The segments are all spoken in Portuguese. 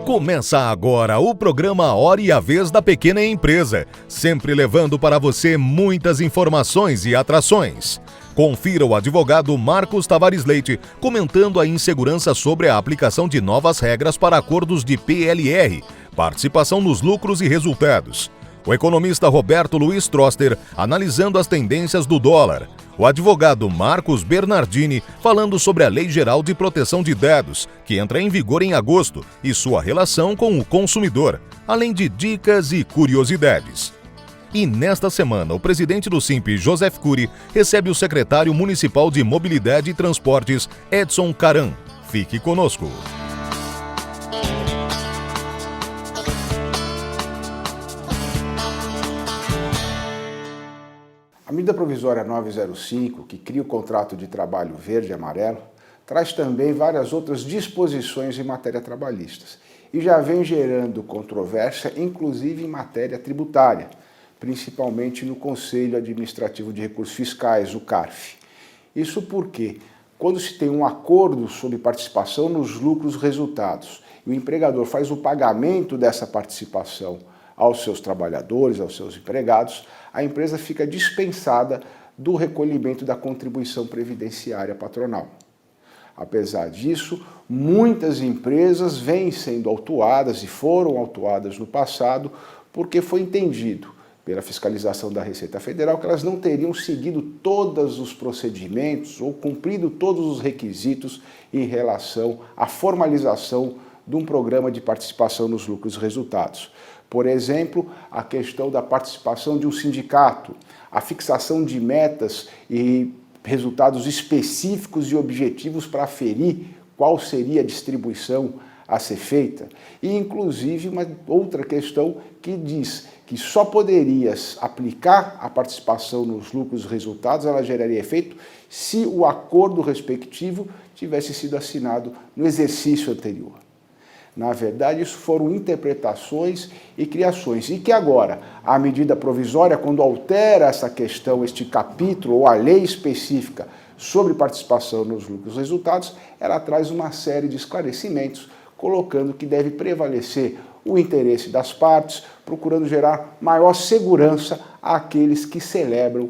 Começa agora o programa Hora e a Vez da Pequena Empresa, sempre levando para você muitas informações e atrações. Confira o advogado Marcos Tavares Leite comentando a insegurança sobre a aplicação de novas regras para acordos de PLR, participação nos lucros e resultados. O economista Roberto Luiz Troster analisando as tendências do dólar. O advogado Marcos Bernardini falando sobre a Lei Geral de Proteção de Dados, que entra em vigor em agosto, e sua relação com o consumidor, além de dicas e curiosidades. E nesta semana, o presidente do SINP, Joseph Cury, recebe o secretário municipal de Mobilidade e Transportes, Edson Caram. Fique conosco. A medida provisória 905, que cria o contrato de trabalho verde e amarelo, traz também várias outras disposições em matéria trabalhista e já vem gerando controvérsia, inclusive em matéria tributária, principalmente no Conselho Administrativo de Recursos Fiscais, o CARF. Isso porque, quando se tem um acordo sobre participação nos lucros resultados e o empregador faz o pagamento dessa participação aos seus trabalhadores, aos seus empregados, a empresa fica dispensada do recolhimento da contribuição previdenciária patronal. Apesar disso, muitas empresas vêm sendo autuadas e foram autuadas no passado porque foi entendido pela fiscalização da Receita Federal que elas não teriam seguido todos os procedimentos ou cumprido todos os requisitos em relação à formalização de um programa de participação nos lucros e resultados. Por exemplo, a questão da participação de um sindicato, a fixação de metas e resultados específicos e objetivos para aferir qual seria a distribuição a ser feita. E, inclusive, uma outra questão que diz que só poderias aplicar a participação nos lucros e resultados, ela geraria efeito se o acordo respectivo tivesse sido assinado no exercício anterior. Na verdade, isso foram interpretações e criações. E que agora, a medida provisória, quando altera essa questão, este capítulo ou a lei específica sobre participação nos lucros e resultados, ela traz uma série de esclarecimentos, colocando que deve prevalecer o interesse das partes, procurando gerar maior segurança àqueles que celebram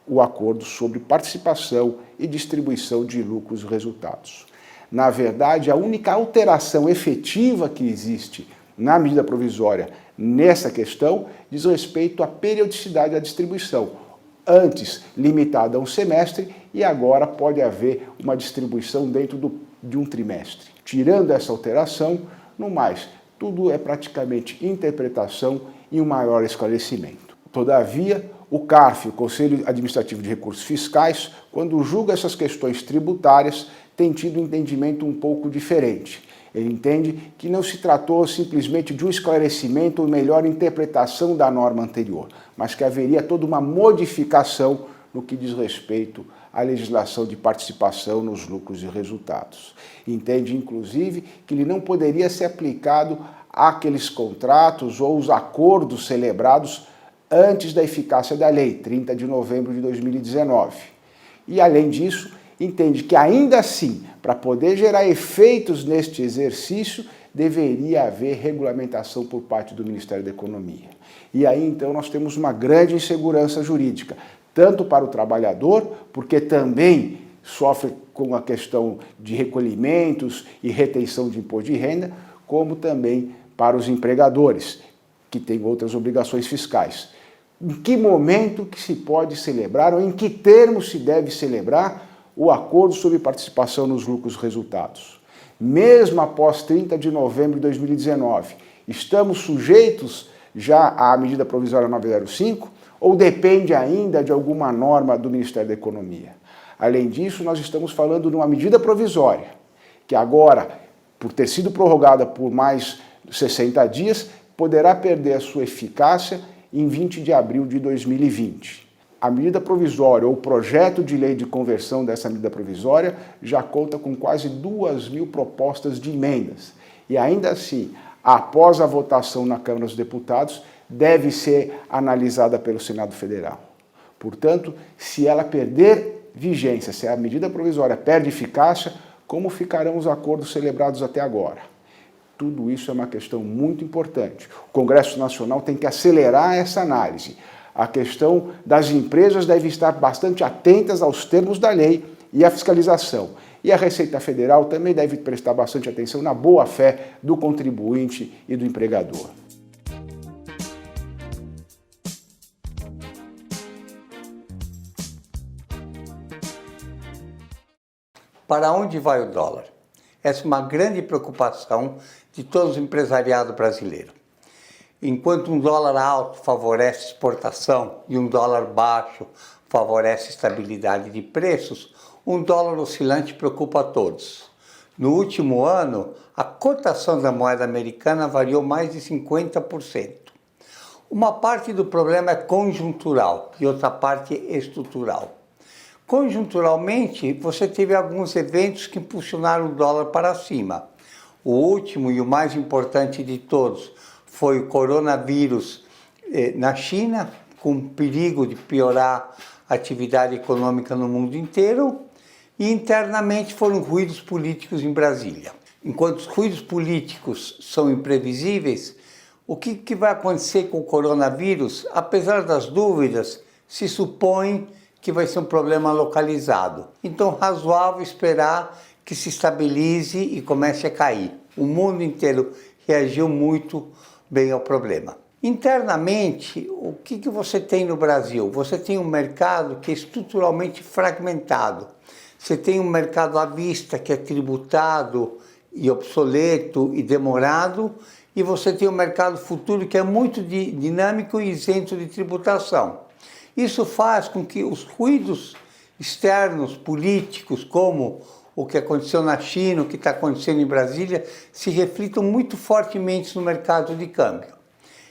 o acordo sobre participação e distribuição de lucros e resultados. Na verdade, a única alteração efetiva que existe na medida provisória nessa questão diz respeito à periodicidade da distribuição. Antes, limitada a um semestre, e agora pode haver uma distribuição dentro de um trimestre. Tirando essa alteração, no mais, tudo é praticamente interpretação e um maior esclarecimento. Todavia, o CARF, o Conselho Administrativo de Recursos Fiscais, quando julga essas questões tributárias, tem tido um entendimento um pouco diferente. Ele entende que não se tratou simplesmente de um esclarecimento ou melhor interpretação da norma anterior, mas que haveria toda uma modificação no que diz respeito à legislação de participação nos lucros e resultados. Entende, inclusive, que ele não poderia ser aplicado àqueles contratos ou os acordos celebrados antes da eficácia da lei, 30 de novembro de 2019. E, além disso, entende que, ainda assim, para poder gerar efeitos neste exercício, deveria haver regulamentação por parte do Ministério da Economia. E aí, então, nós temos uma grande insegurança jurídica, tanto para o trabalhador, porque também sofre com a questão de recolhimentos e retenção de imposto de renda, como também para os empregadores, que têm outras obrigações fiscais. Em que momento que se pode celebrar ou em que termos se deve celebrar o acordo sobre participação nos lucros e resultados? Mesmo após 30 de novembro de 2019, estamos sujeitos já à medida provisória 905 ou depende ainda de alguma norma do Ministério da Economia? Além disso, nós estamos falando de uma medida provisória que agora, por ter sido prorrogada por mais 60 dias, poderá perder a sua eficácia em 20 de abril de 2020. A medida provisória ou o projeto de lei de conversão dessa medida provisória já conta com quase 2.000 propostas de emendas. E ainda assim, após a votação na Câmara dos Deputados, deve ser analisada pelo Senado Federal. Portanto, se ela perder vigência, se a medida provisória perde eficácia, como ficarão os acordos celebrados até agora? Tudo isso é uma questão muito importante. O Congresso Nacional tem que acelerar essa análise. A questão das empresas deve estar bastante atentas aos termos da lei e à fiscalização. E a Receita Federal também deve prestar bastante atenção na boa-fé do contribuinte e do empregador. Para onde vai o dólar? Essa é uma grande preocupação de todo o empresariado brasileiro. Enquanto um dólar alto favorece exportação e um dólar baixo favorece estabilidade de preços, um dólar oscilante preocupa a todos. No último ano, a cotação da moeda americana variou mais de 50%. Uma parte do problema é conjuntural e outra parte é estrutural. Conjunturalmente, você teve alguns eventos que impulsionaram o dólar para cima. O último e o mais importante de todos foi o coronavírus na China, com perigo de piorar a atividade econômica no mundo inteiro, e internamente foram ruídos políticos em Brasília. Enquanto os ruídos políticos são imprevisíveis, o que vai acontecer com o coronavírus, apesar das dúvidas, se supõe que vai ser um problema localizado. Então, razoável esperar que se estabilize e comece a cair. O mundo inteiro reagiu muito bem ao problema. Internamente, o que você tem no Brasil? Você tem um mercado que é estruturalmente fragmentado. Você tem um mercado à vista que é tributado e obsoleto e demorado, e você tem um mercado futuro que é muito dinâmico e isento de tributação. Isso faz com que os ruídos externos, políticos, como o que aconteceu na China, o que está acontecendo em Brasília, se reflitam muito fortemente no mercado de câmbio.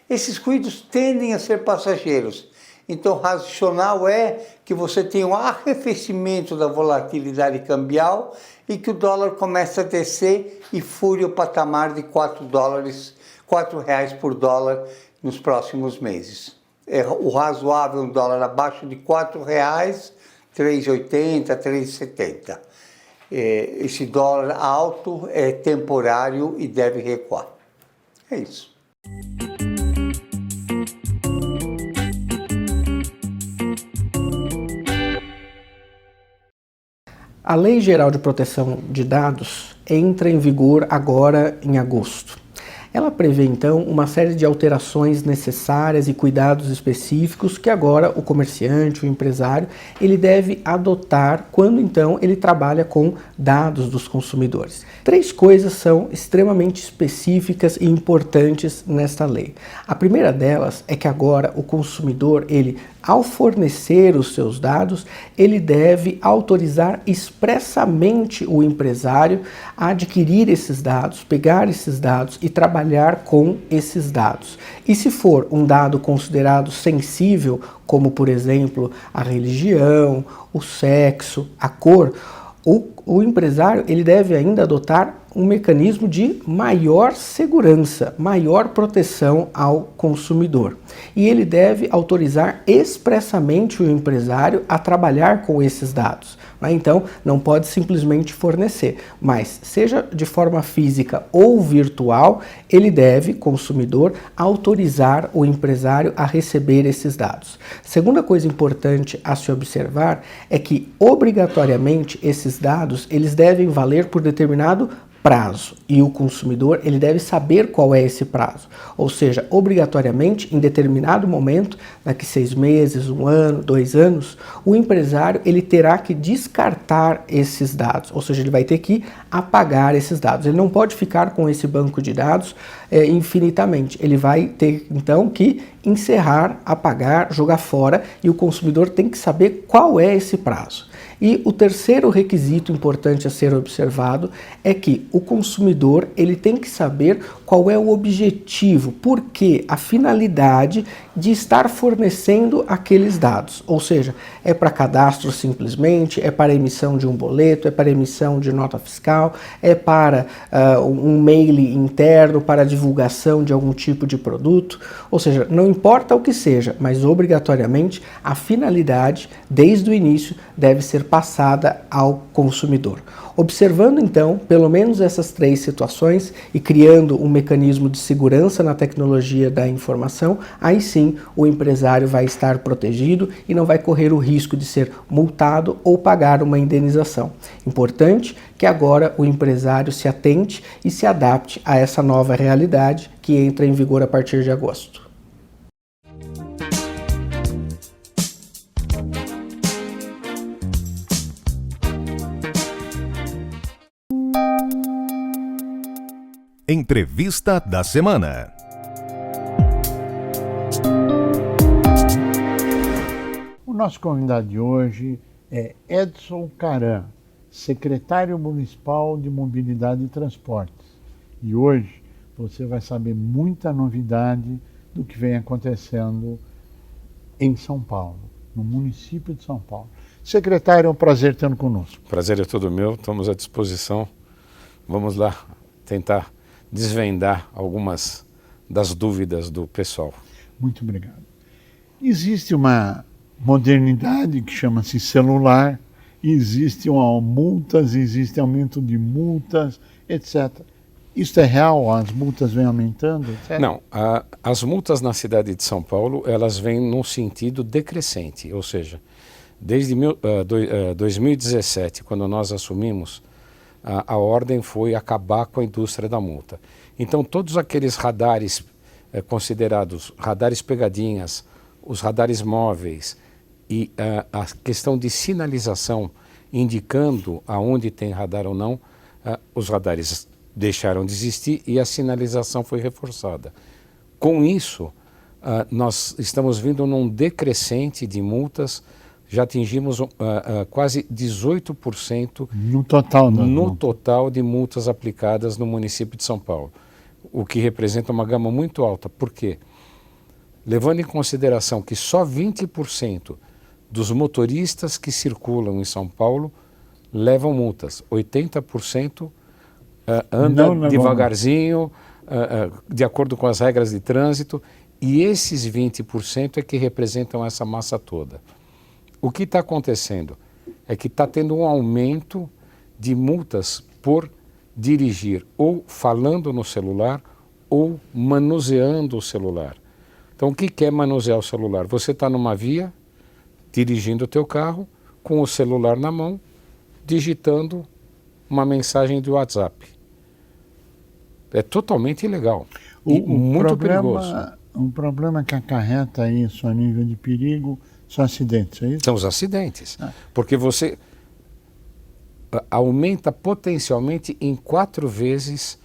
Esses ruídos tendem a ser passageiros. Então, racional é que você tenha um arrefecimento da volatilidade cambial e que o dólar comece a descer e fure o patamar de R$ 4 por dólar nos próximos meses. O razoável um dólar abaixo de R$ 4, R$ 3,80, R$ 3,70. Esse dólar alto é temporário e deve recuar. É isso. A Lei Geral de Proteção de Dados entra em vigor agora em agosto. Ela prevê, então, uma série de alterações necessárias e cuidados específicos que agora o comerciante, o empresário, ele deve adotar quando, então, ele trabalha com dados dos consumidores. 3 coisas são extremamente específicas e importantes nesta lei. A primeira delas é que agora o consumidor, ele, ao fornecer os seus dados, ele deve autorizar expressamente o empresário a adquirir esses dados, pegar esses dados e trabalhar com esses dados. E se for um dado considerado sensível, como por exemplo a religião, o sexo, a cor, o empresário ele deve ainda adotar um mecanismo de maior segurança, maior proteção ao consumidor. E ele deve autorizar expressamente o empresário a trabalhar com esses dados. Então, não pode simplesmente fornecer, mas seja de forma física ou virtual, ele deve, consumidor, autorizar o empresário a receber esses dados. Segunda coisa importante a se observar é que, obrigatoriamente, esses dados eles devem valer por determinado prazo, e o consumidor ele deve saber qual é esse prazo, ou seja, obrigatoriamente em determinado momento, daqui 6 meses, 1 ano, 2 anos, o empresário ele terá que descartar esses dados, ou seja, ele vai ter que apagar esses dados, ele não pode ficar com esse banco de dados infinitamente, ele vai ter então que encerrar, apagar, jogar fora, e o consumidor tem que saber qual é esse prazo. E o terceiro requisito importante a ser observado é que o consumidor ele tem que saber qual é o objetivo, por que a finalidade de estar fornecendo aqueles dados. Ou seja, é para cadastro simplesmente, é para emissão de um boleto, é para emissão de nota fiscal, é para um mail interno, para divulgação de algum tipo de produto. Ou seja, não importa o que seja, mas obrigatoriamente a finalidade, desde o início, deve ser passada ao consumidor. Observando então, pelo menos essas 3 situações e criando um mecanismo de segurança na tecnologia da informação, aí sim o empresário vai estar protegido e não vai correr o risco de ser multado ou pagar uma indenização. Importante que agora o empresário se atente e se adapte a essa nova realidade que entra em vigor a partir de agosto. Entrevista da semana. O nosso convidado de hoje é Edson Caran, secretário municipal de Mobilidade e Transportes. E hoje você vai saber muita novidade do que vem acontecendo em São Paulo, no município de São Paulo. Secretário, é um prazer tê-lo conosco. Prazer é todo meu, estamos à disposição. Vamos lá tentar desvendar algumas das dúvidas do pessoal. Muito obrigado. Existe uma modernidade que chama-se celular, existem multas, existe aumento de multas, etc. Isso é real? As multas vêm aumentando, etc? Não, as multas na cidade de São Paulo, elas vêm num sentido decrescente, ou seja, desde 2017, quando nós assumimos, a ordem foi acabar com a indústria da multa. Então, todos aqueles radares considerados radares pegadinhas, os radares móveis e a questão de sinalização indicando aonde tem radar ou não, os radares deixaram de existir e a sinalização foi reforçada. Com isso, nós estamos vindo num decrescente de multas. Já atingimos quase 18% no total de multas aplicadas no município de São Paulo, o que representa uma gama muito alta. Por quê? Levando em consideração que só 20% dos motoristas que circulam em São Paulo levam multas, 80% anda devagarzinho, de acordo com as regras de trânsito, e esses 20% é que representam essa massa toda. O que está acontecendo é que está tendo um aumento de multas por dirigir ou falando no celular ou manuseando o celular. Então, o que é manusear o celular? Você está numa via, dirigindo o teu carro, com o celular na mão, digitando uma mensagem de WhatsApp. É totalmente ilegal e muito perigoso. Um problema que acarreta isso a nível de perigo são acidentes, é isso? São os acidentes, porque você aumenta potencialmente em 4 vezes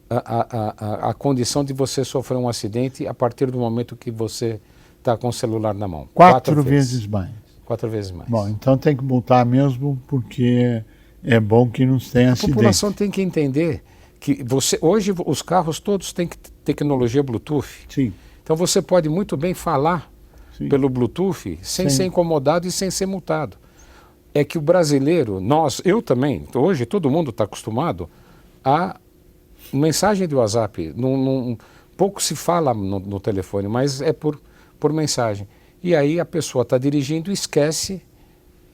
a condição de você sofrer um acidente a partir do momento que você está com o celular na mão. 4 vezes mais. 4 vezes mais. Bom, então tem que multar mesmo, porque é bom que não tenha acidente. A população tem que entender que hoje os carros todos têm tecnologia Bluetooth. Sim. Então você pode muito bem falar pelo Bluetooth sem Sim. ser incomodado e sem ser multado. É que o brasileiro, eu também, hoje todo mundo está acostumado a mensagem de WhatsApp. Pouco se fala no telefone, mas é por mensagem. E aí a pessoa está dirigindo, esquece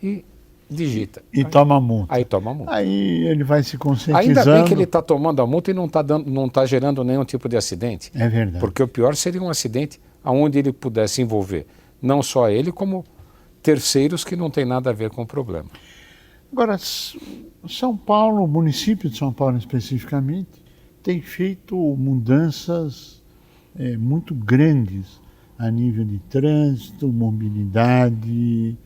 e digita. E toma multa. Aí toma a multa. Aí ele vai se conscientizando. Ainda bem que ele está tomando a multa e não tá gerando nenhum tipo de acidente. É verdade. Porque o pior seria um acidente onde ele pudesse envolver não só ele, como terceiros que não tem nada a ver com o problema. Agora, São Paulo, o município de São Paulo especificamente, tem feito mudanças muito grandes a nível de trânsito, mobilidade,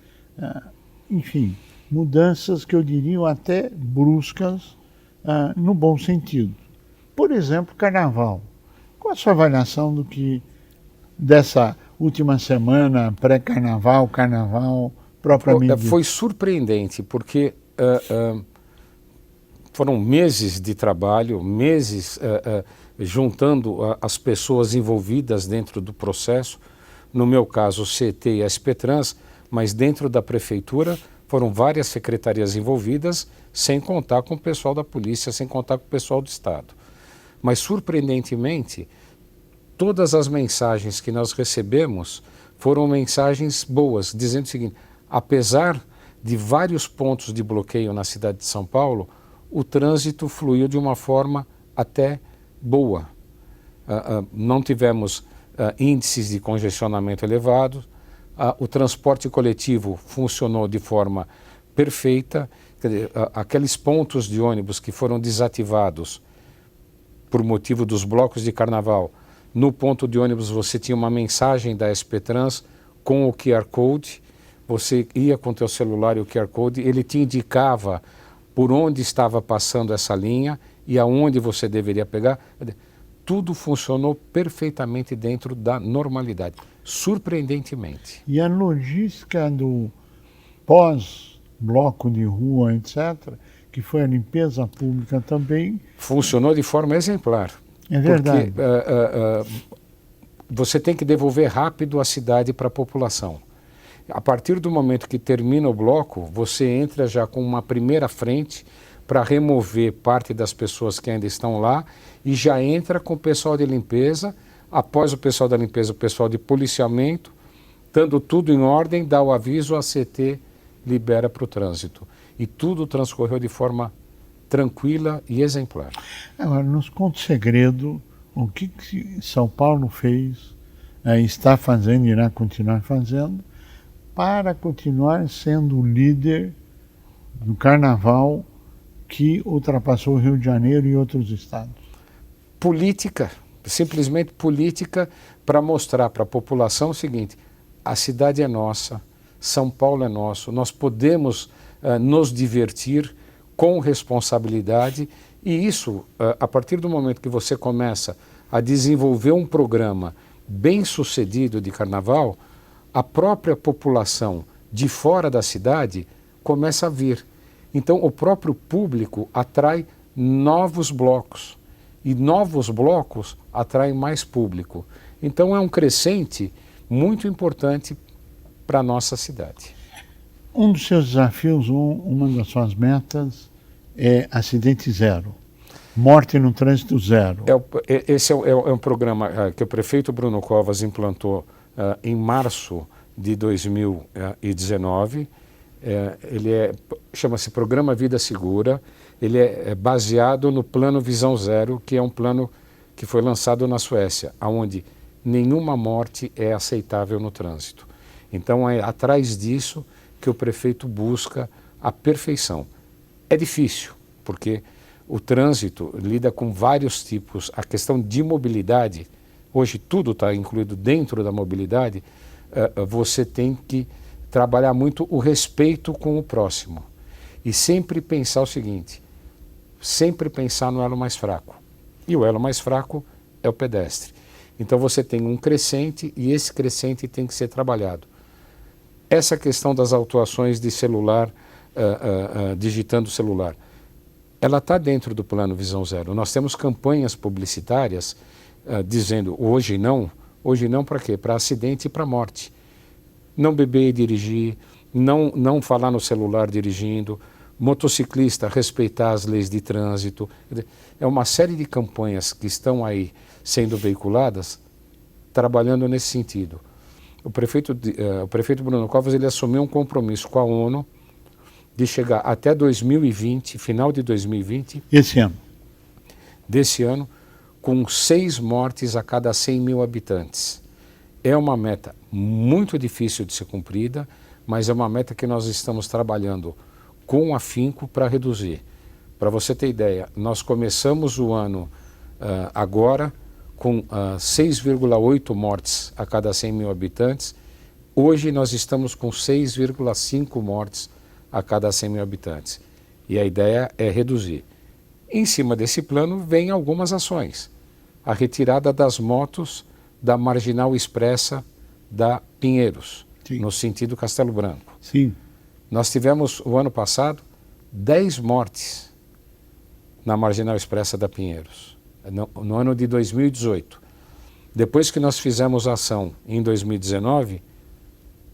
enfim, mudanças que eu diria até bruscas no bom sentido. Por exemplo, Carnaval. Qual a sua avaliação dessa última semana, pré-carnaval, carnaval, propriamente dito? Foi surpreendente, porque foram meses de trabalho, meses juntando as pessoas envolvidas dentro do processo, no meu caso o CT e a SPTrans, mas dentro da prefeitura foram várias secretarias envolvidas, sem contar com o pessoal da polícia, sem contar com o pessoal do Estado. Mas surpreendentemente, todas as mensagens que nós recebemos foram mensagens boas, dizendo o seguinte: apesar de vários pontos de bloqueio na cidade de São Paulo, o trânsito fluiu de uma forma até boa. Não tivemos índices de congestionamento elevados, o transporte coletivo funcionou de forma perfeita. Quer dizer, aqueles pontos de ônibus que foram desativados por motivo dos blocos de carnaval, no ponto de ônibus você tinha uma mensagem da SP Trans com o QR Code, você ia com o teu celular e o QR Code, ele te indicava por onde estava passando essa linha e aonde você deveria pegar. Tudo funcionou perfeitamente dentro da normalidade, surpreendentemente. E a logística do pós-bloco de rua, etc., que foi a limpeza pública também... Funcionou de forma exemplar. É verdade. Porque você tem que devolver rápido a cidade para a população. A partir do momento que termina o bloco, você entra já com uma primeira frente para remover parte das pessoas que ainda estão lá e já entra com o pessoal de limpeza. Após o pessoal da limpeza, o pessoal de policiamento, estando tudo em ordem, dá o aviso, a CT libera para o trânsito. E tudo transcorreu de forma tranquila e exemplar. Agora, nos conta o segredo, o que São Paulo fez, está fazendo e irá continuar fazendo, para continuar sendo o líder do carnaval que ultrapassou o Rio de Janeiro e outros estados. Política, simplesmente política, para mostrar para a população o seguinte: a cidade é nossa, São Paulo é nosso, nós podemos nos divertir com responsabilidade, e isso, a partir do momento que você começa a desenvolver um programa bem sucedido de carnaval, a própria população de fora da cidade começa a vir. Então o próprio público atrai novos blocos, e novos blocos atraem mais público. Então é um crescente muito importante para a nossa cidade. Um dos seus desafios, uma das suas metas é acidente zero, morte no trânsito zero. Esse é um programa que o prefeito Bruno Covas implantou em março de 2019. Ele chama-se Programa Vida Segura. Ele é baseado no Plano Visão Zero, que é um plano que foi lançado na Suécia, onde nenhuma morte é aceitável no trânsito. Então é atrás disso que o prefeito busca a perfeição. É difícil, porque o trânsito lida com vários tipos. A questão de mobilidade, hoje tudo está incluído dentro da mobilidade, você tem que trabalhar muito o respeito com o próximo. E sempre pensar o seguinte: sempre pensar no elo mais fraco. E o elo mais fraco é o pedestre. Então você tem um crescente e esse crescente tem que ser trabalhado. Essa questão das autuações de celular, digitando celular, ela está dentro do Plano Visão Zero. Nós temos campanhas publicitárias dizendo hoje não para quê? Para acidente e para morte. Não beber e dirigir, não falar no celular dirigindo, motociclista respeitar as leis de trânsito. É uma série de campanhas que estão aí sendo veiculadas, trabalhando nesse sentido. O prefeito Bruno Covas, ele assumiu um compromisso com a ONU de chegar até 2020, final de 2020, desse ano, com 6 mortes a cada 100 mil habitantes. É uma meta muito difícil de ser cumprida, mas é uma meta que nós estamos trabalhando com afinco para reduzir. Para você ter ideia, nós começamos o ano agora com 6,8 mortes a cada 100 mil habitantes. Hoje nós estamos com 6,5 mortes a cada 100 mil habitantes. E a ideia é reduzir. Em cima desse plano vem algumas ações. A retirada das motos da Marginal Expressa da Pinheiros, sim, no sentido Castelo Branco. Sim. Nós tivemos, o ano passado, 10 mortes na Marginal Expressa da Pinheiros, no ano de 2018. Depois que nós fizemos a ação em 2019,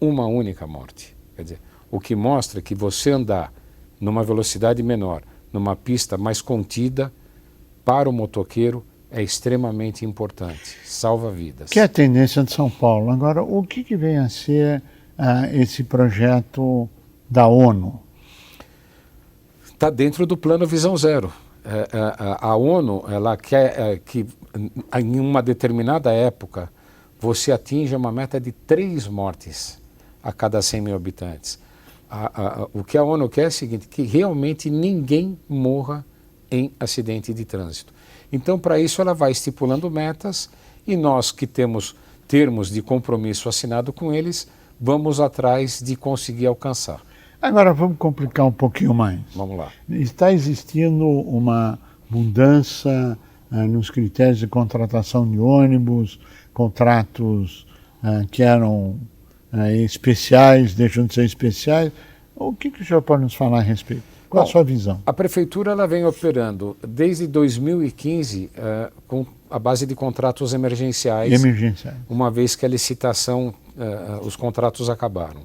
uma única morte. Quer dizer, o que mostra que você andar numa velocidade menor, numa pista mais contida, para o motoqueiro, é extremamente importante, salva vidas. Que é a tendência de São Paulo. Agora, o que vem a ser esse projeto da ONU? Está dentro do Plano Visão Zero. A ONU, ela quer que em uma determinada época você atinja uma meta de 3 mortes a cada 100 mil habitantes. O que a ONU quer é o seguinte, que realmente ninguém morra em acidente de trânsito. Então, para isso, ela vai estipulando metas e nós que temos termos de compromisso assinado com eles, vamos atrás de conseguir alcançar. Agora vamos complicar um pouquinho mais. Vamos lá. Está existindo uma mudança nos critérios de contratação de ônibus, contratos que eram especiais, deixam de ser especiais. O que o senhor pode nos falar a respeito? Qual a sua visão? A Prefeitura ela vem operando desde 2015 com a base de contratos emergenciais, uma vez que a licitação, os contratos acabaram.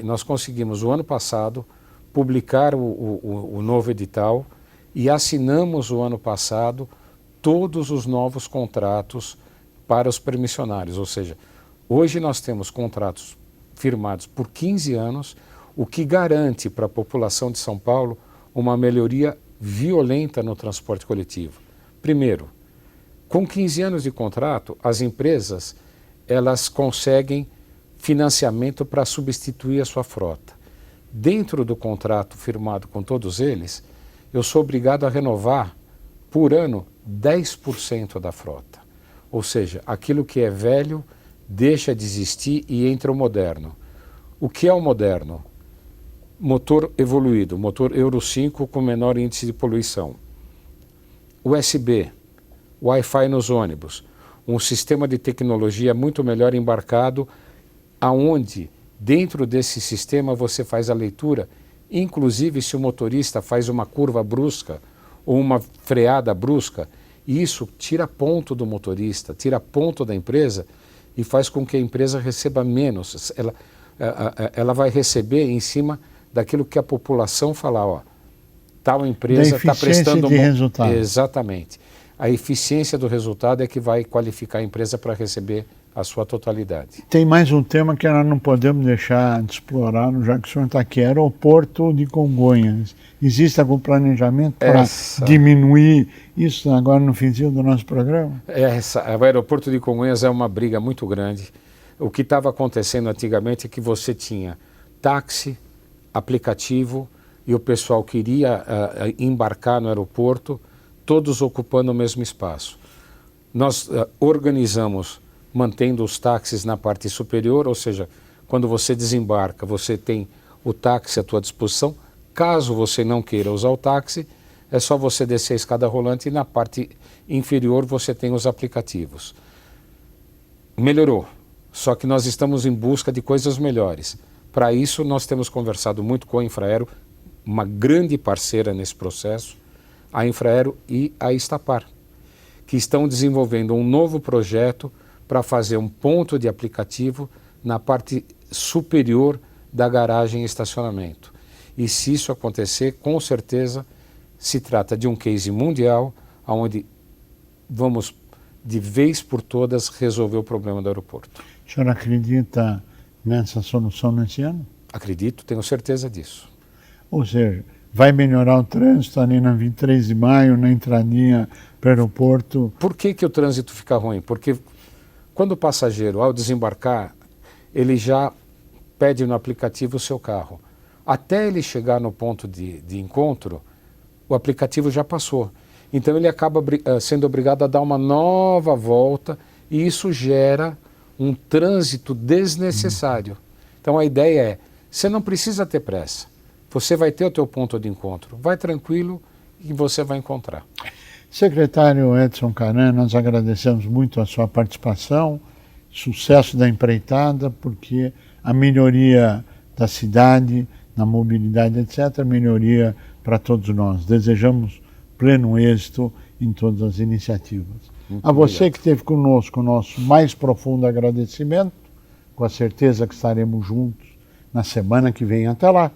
Nós conseguimos o ano passado publicar o novo edital e assinamos o ano passado todos os novos contratos para os permissionários, ou seja, hoje nós temos contratos firmados por 15 anos, o que garante para a população de São Paulo uma melhoria violenta no transporte coletivo. Primeiro, com 15 anos de contrato, as empresas elas conseguem financiamento para substituir a sua frota. Dentro do contrato firmado com todos eles, eu sou obrigado a renovar por ano 10% da frota. Ou seja, aquilo que é velho deixa de existir e entra o moderno. O que é o moderno? Motor evoluído, motor Euro 5 com menor índice de poluição. USB, Wi-Fi nos ônibus, um sistema de tecnologia muito melhor embarcado, aonde dentro desse sistema você faz a leitura, inclusive se o motorista faz uma curva brusca ou uma freada brusca, isso tira ponto do motorista, tira ponto da empresa e faz com que a empresa receba menos. Ela vai receber em cima daquilo que a população falar, ó, tal empresa está prestando de resultado. Exatamente. A eficiência do resultado é que vai qualificar a empresa para receber a sua totalidade. Tem mais um tema que nós não podemos deixar de explorar, já que o senhor está aqui, aeroporto de Congonhas. Existe algum planejamento para diminuir isso agora no finzinho do nosso programa? O aeroporto de Congonhas é uma briga muito grande. O que estava acontecendo antigamente é que você tinha táxi, aplicativo e o pessoal queria embarcar no aeroporto, todos ocupando o mesmo espaço. Nós organizamos mantendo os táxis na parte superior, ou seja, quando você desembarca, você tem o táxi à tua disposição. Caso você não queira usar o táxi, é só você descer a escada rolante e na parte inferior você tem os aplicativos. Melhorou, só que nós estamos em busca de coisas melhores. Para isso, nós temos conversado muito com a Infraero, uma grande parceira nesse processo, a Infraero e a Estapar, que estão desenvolvendo um novo projeto para fazer um ponto de aplicativo na parte superior da garagem e estacionamento. E se isso acontecer, com certeza se trata de um case mundial, onde vamos de vez por todas resolver o problema do aeroporto. O senhor acredita nessa solução nesse ano? Acredito, tenho certeza disso. Ou seja, vai melhorar o trânsito ali na 23 de maio, na entradinha para o aeroporto? Por que o trânsito fica ruim? Porque quando o passageiro, ao desembarcar, ele já pede no aplicativo o seu carro. Até ele chegar no ponto de encontro, o aplicativo já passou. Então ele acaba sendo obrigado a dar uma nova volta e isso gera um trânsito desnecessário. Então a ideia é, você não precisa ter pressa. Você vai ter o teu ponto de encontro. Vai tranquilo e você vai encontrar. Secretário Edson Caran, nós agradecemos muito a sua participação, sucesso da empreitada, porque a melhoria da cidade, na mobilidade, etc., melhoria para todos nós. Desejamos pleno êxito em todas as iniciativas. Muito a você obrigado. Que esteve conosco, o nosso mais profundo agradecimento, com a certeza que estaremos juntos na semana que vem. Até lá!